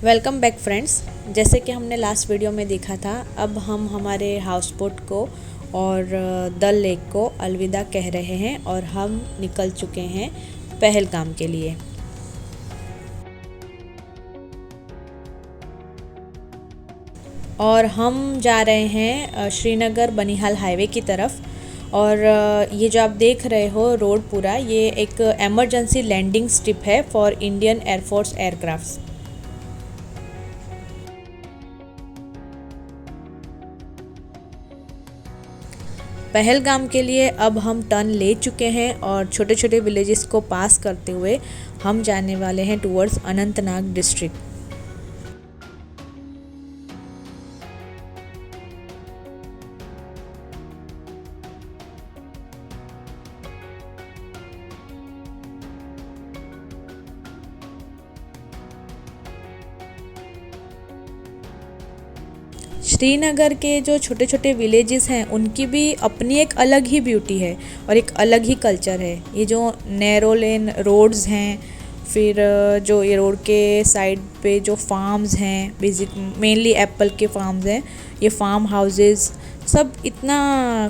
Welcome back friends. जैसे कि हमने लास्ट वीडियो में देखा था, अब हम हमारे हाउस बोट को और डल लेक को अलविदा कह रहे हैं और हम निकल चुके हैं पहलगाम के लिए। और हम जा रहे हैं श्रीनगर बनिहाल हाईवे की तरफ। और ये जो आप देख रहे हो रोड पूरा, ये एक एमरजेंसी लैंडिंग स्ट्रिप है for Indian air force aircrafts. Pahalgam के लिए अब हम टर्न ले चुके हैं और छोटे छोटे विलेजेस को पास करते हुए हम जाने वाले हैं टुवर्ड्स अनंतनाग डिस्ट्रिक्ट। श्रीनगर के जो छोटे छोटे विलेजेस हैं उनकी भी अपनी एक अलग ही ब्यूटी है और एक अलग ही कल्चर है। ये जो नैरो लेन रोड्स हैं, फिर जो ये रोड के साइड पे जो फार्म्स हैं, बेसिक मेनली एप्पल के फार्म्स हैं, ये फार्म हाउसेस, सब इतना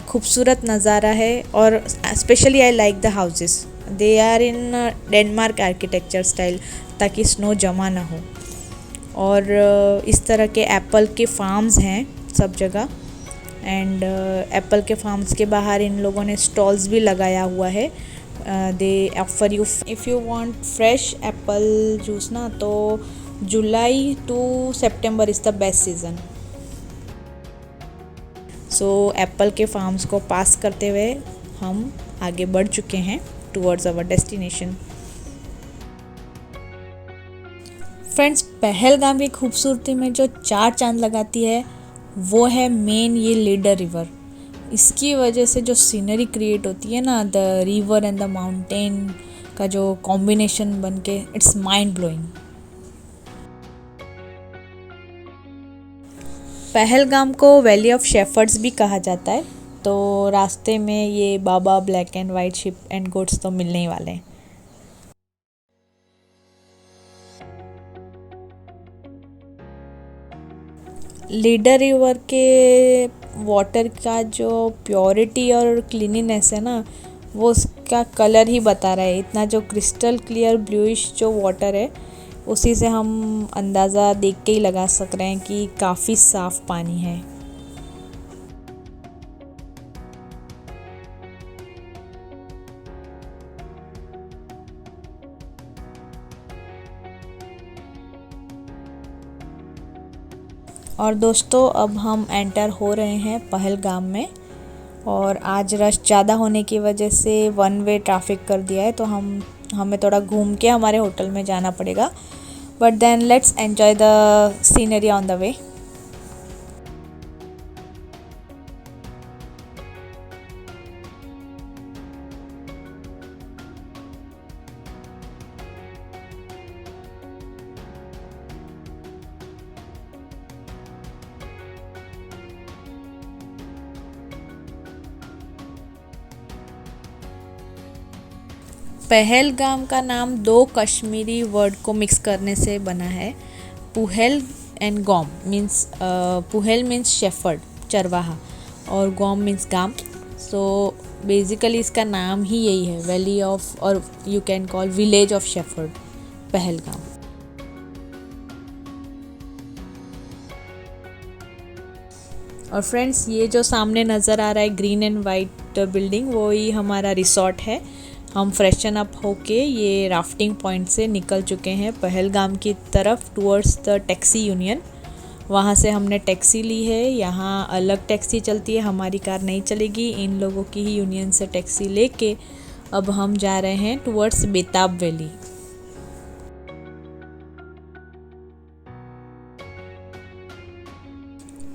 खूबसूरत नज़ारा है। और specially I like the houses, they are in Denmark architecture style, ताकि स्नो जमा ना हो। और इस तरह के एप्पल के फार्म्स हैं सब जगह। एंड एप्पल के फार्म्स के बाहर इन लोगों ने स्टॉल्स भी लगाया हुआ है। They offer you, if you want fresh apple juice ना, तो July to September is the best season. So apple के फार्म्स को पास करते हुए हम आगे बढ़ चुके हैं towards our destination. Friends, Pahalgam की खूबसूरती में जो चार चांद लगाती है वो है मेन ये लीडर रिवर। इसकी वजह से जो सीनरी क्रिएट होती है ना, the river and the mountain का जो कॉम्बिनेशन बन के, इट्स माइंड ब्लोइंग। पहलगाम को वैली ऑफ शेफर्ड्स भी कहा जाता है। तो रास्ते में ये baa baa black and white sheep and goats तो मिलने ही वाले हैं। लीडर रिवर के वाटर का जो प्योरिटी और क्लीनिनेस है ना, वो उसका कलर ही बता रहा है। इतना जो क्रिस्टल क्लियर ब्लूइश जो वाटर है, उसी से हम अंदाज़ा देख के ही लगा सक रहे हैं कि काफ़ी साफ़ पानी है। और दोस्तों, अब हम एंटर हो रहे हैं पहलगाम में। और आज रश ज़्यादा होने की वजह से वन वे ट्रैफिक कर दिया है, तो हमें थोड़ा घूम के हमारे होटल में जाना पड़ेगा। But then let's enjoy the scenery on the way. Pahalgam का नाम दो कश्मीरी वर्ड को मिक्स करने से बना है। पुहेल एंड गॉम मीन्स, पुहेल मीन्स शेफर्ड, चरवाहा, और गॉम मीन्स गाम। सो बेसिकली इसका नाम ही यही है, वैली ऑफ, और you can call village of shepherd, Pahalgam. और फ्रेंड्स, ये जो सामने नज़र आ रहा है ग्रीन एंड वाइट बिल्डिंग, वो ही हमारा रिसॉर्ट है। हम फ्रेशन अप होके ये राफ्टिंग पॉइंट से निकल चुके हैं पहलगाम की तरफ टुवर्ड्स द टैक्सी यूनियन। वहाँ से हमने टैक्सी ली है। यहाँ अलग टैक्सी चलती है, हमारी कार नहीं चलेगी। इन लोगों की ही यूनियन से टैक्सी लेके अब हम जा रहे हैं टुवर्ड्स बेताब वैली।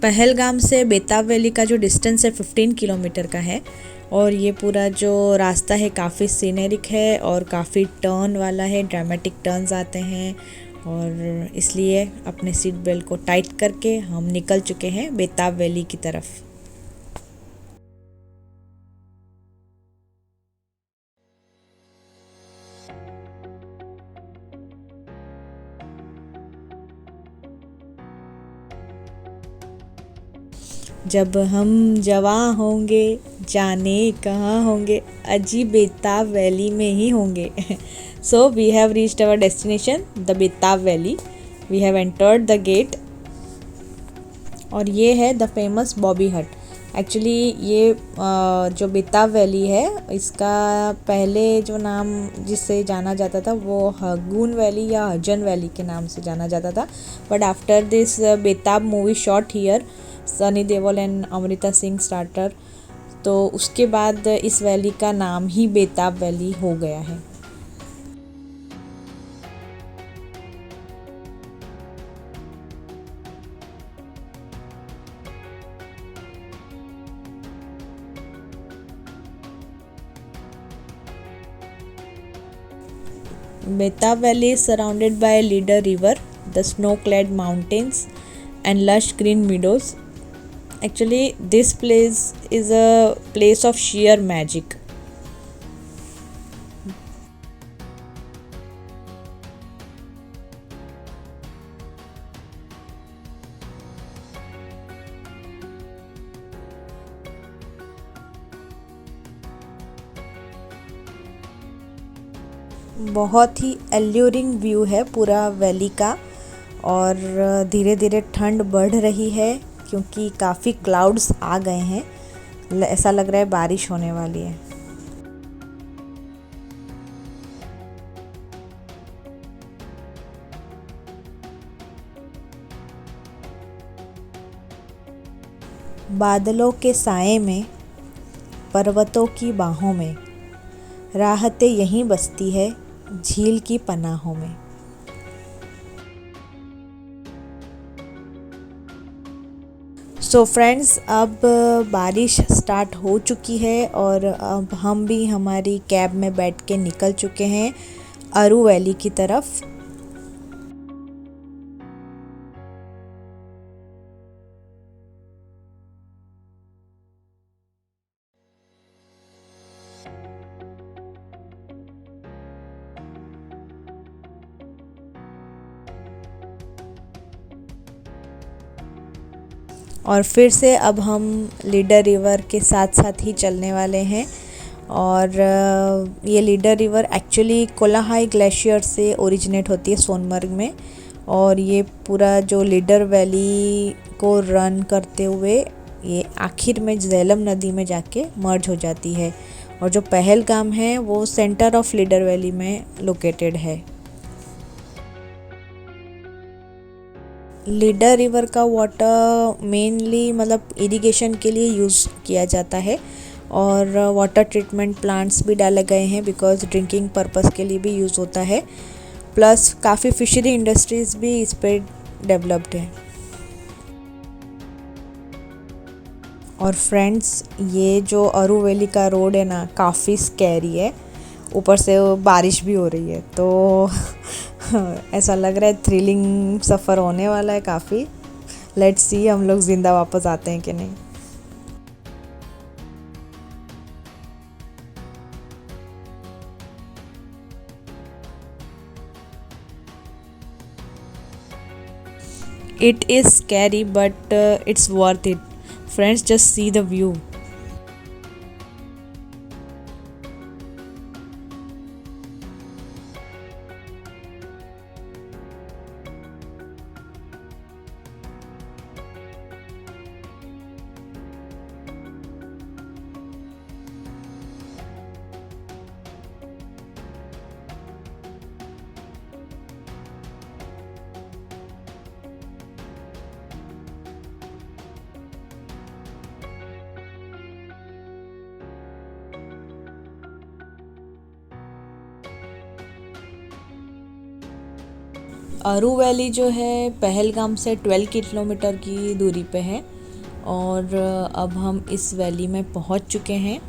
पहलगाम से बेताब वैली का जो डिस्टेंस है 15 किलोमीटर का है। और ये पूरा जो रास्ता है काफ़ी सीनरिक है और काफ़ी टर्न वाला है, ड्रामेटिक टर्न्स आते हैं। और इसलिए अपने सीट बेल्ट को टाइट करके हम निकल चुके हैं बेताब वैली की तरफ। जब हम जवां होंगे जाने कहाँ होंगे, अजी बेताब वैली में ही होंगे। So we have reached our destination the Betaab valley. We have entered the gate और ये है द फेमस बॉबी हट। एक्चुअली ये जो बेताब वैली है इसका पहले जो नाम जिससे जाना जाता था वो हगून वैली या हजन वैली के नाम से जाना जाता था। बट आफ्टर दिस बेताब movie shot here, Sunny Deol and Amrita Singh starter, तो उसके बाद इस वैली का नाम ही बेताब वैली हो गया है। Betab Valley is surrounded by Leader River, the snow-clad mountains, and lush green meadows. Actually, this place is a place of sheer magic. बहुत ही एल्यूरिंग व्यू है पूरा वैली का। और धीरे धीरे ठंड बढ़ रही है क्योंकि काफ़ी क्लाउड्स आ गए हैं। ऐसा लग रहा है बारिश होने वाली है। बादलों के साए में, पर्वतों की बाहों में, राहतें यहीं बसती है झील की पनाहों में। सो फ्रेंड्स, अब बारिश स्टार्ट हो चुकी है और अब हम भी हमारी कैब में बैठ के निकल चुके हैं अरू वैली की तरफ। और फिर से अब हम लीडर रिवर के साथ साथ ही चलने वाले हैं। और ये लीडर रिवर एक्चुअली कोलाहाई ग्लेशियर से ओरिजिनेट होती है सोनमर्ग में। और ये पूरा जो लीडर वैली को रन करते हुए ये आखिर में झेलम नदी में जाके मर्ज हो जाती है। और जो पहलगाम है वो सेंटर ऑफ लीडर वैली में लोकेटेड है। लीडर रिवर का वाटर मेनली मतलब इरिगेशन के लिए यूज़ किया जाता है और वाटर ट्रीटमेंट प्लांट्स भी डाले गए हैं बिकॉज ड्रिंकिंग पर्पस के लिए भी यूज़ होता है। प्लस काफ़ी फिशरी इंडस्ट्रीज़ भी इस पर डेवलप्ड है। और फ्रेंड्स, ये जो अरू वैली का रोड है ना काफ़ी स्कैरी है, ऊपर से बारिश भी हो रही है तो ऐसा लग रहा है थ्रिलिंग सफ़र होने वाला है काफ़ी। लेट्स सी हम लोग ज़िंदा वापस आते हैं कि नहीं। It is scary but it's worth it. Friends, just see the view. अरू वैली जो है पहलगाम से 12 किलोमीटर की दूरी पे है और अब हम इस वैली में पहुंच चुके हैं।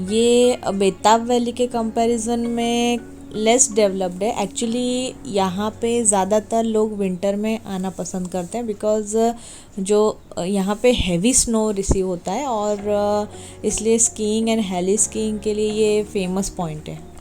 ये बेताब वैली के कंपैरिजन में लेस डेवलप्ड है। एक्चुअली यहाँ पे ज़्यादातर लोग विंटर में आना पसंद करते हैं बिकॉज़ जो यहाँ पे हैवी स्नो रिसीव होता है और इसलिए स्कीइंग एंड हेली स्कीइंग के लिए ये फेमस पॉइंट है।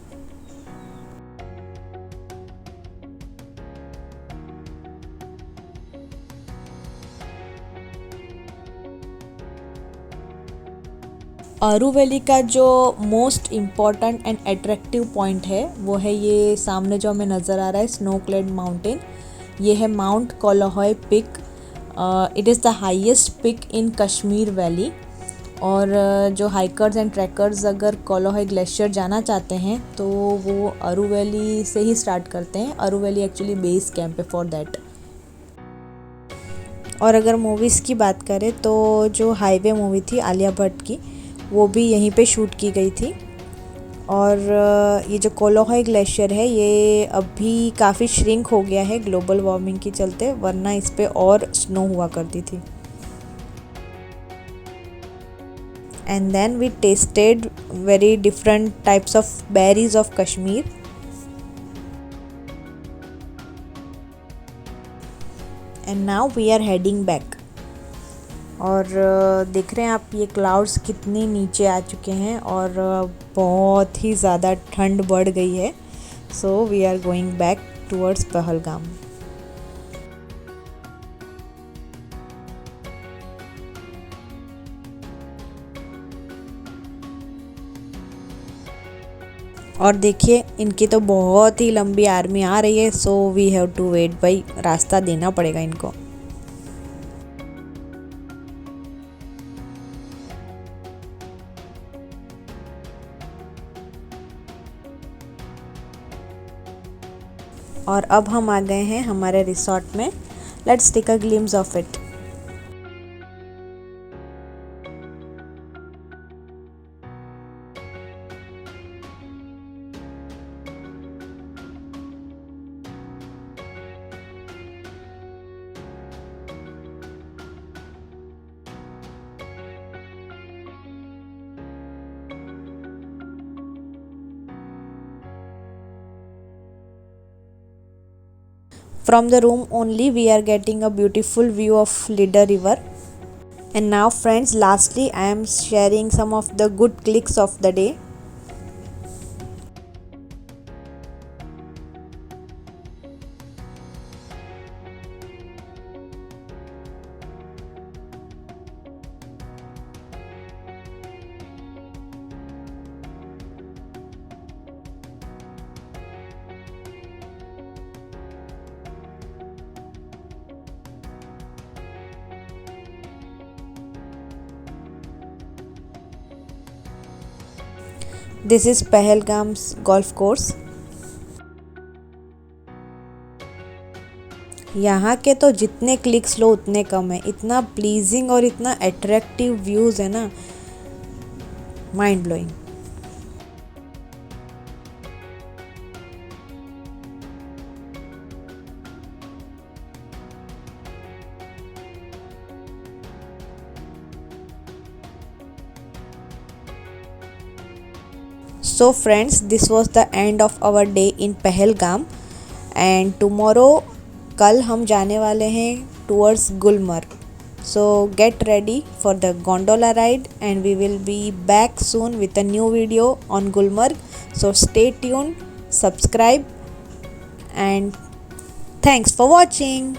आरू वैली का जो most important and attractive point है वो है ये सामने जो हमें नज़र आ रहा है स्नो क्लेड माउंटेन। ये है mount Kolahoi peak. It is the highest peak in Kashmir valley. और जो हाइकर्स एंड ट्रैकर्स अगर कोलोहॉय ग्लेशियर जाना चाहते हैं तो वो आरू वैली से ही स्टार्ट करते हैं। आरू वैली एक्चुअली बेस कैंप है फॉर दैट। और अगर मूवीज़ की बात करें तो जो हाईवे मूवी थी आलिया भट्ट की, वो भी यहीं पे शूट की गई थी। और ये जो कोलोहॉय ग्लेशियर है ये अभी काफ़ी श्रिंक हो गया है ग्लोबल वार्मिंग के चलते, वरना इस पे और स्नो हुआ करती थी। And then we tasted very different types of berries of Kashmir. And now we are heading back. और देख रहे हैं आप ये क्लाउड्स कितने नीचे आ चुके हैं और बहुत ही ज़्यादा ठंड बढ़ गई है। So we are going back towards Pahalgam. और देखिए इनकी तो बहुत ही लंबी आर्मी आ रही है। So we have to wait भाई, रास्ता देना पड़ेगा इनको। और अब हम आ गए हैं हमारे रिसोर्ट में। Let's take a glimpse of it. From the room only we are getting a beautiful view of Lidar river. And now friends, lastly I am sharing some of the good clicks of the day. This is Pahalgam's golf course. यहाँ के तो जितने clicks लो उतने कम है। इतना pleasing और इतना attractive views है ना, mind blowing. So friends, this was the end of our day in Pahalgam and tomorrow कल हम जाने वाले हैं towards Gulmarg. So get ready for the gondola ride and we will be back soon with a new video on Gulmarg. So stay tuned, subscribe and thanks for watching.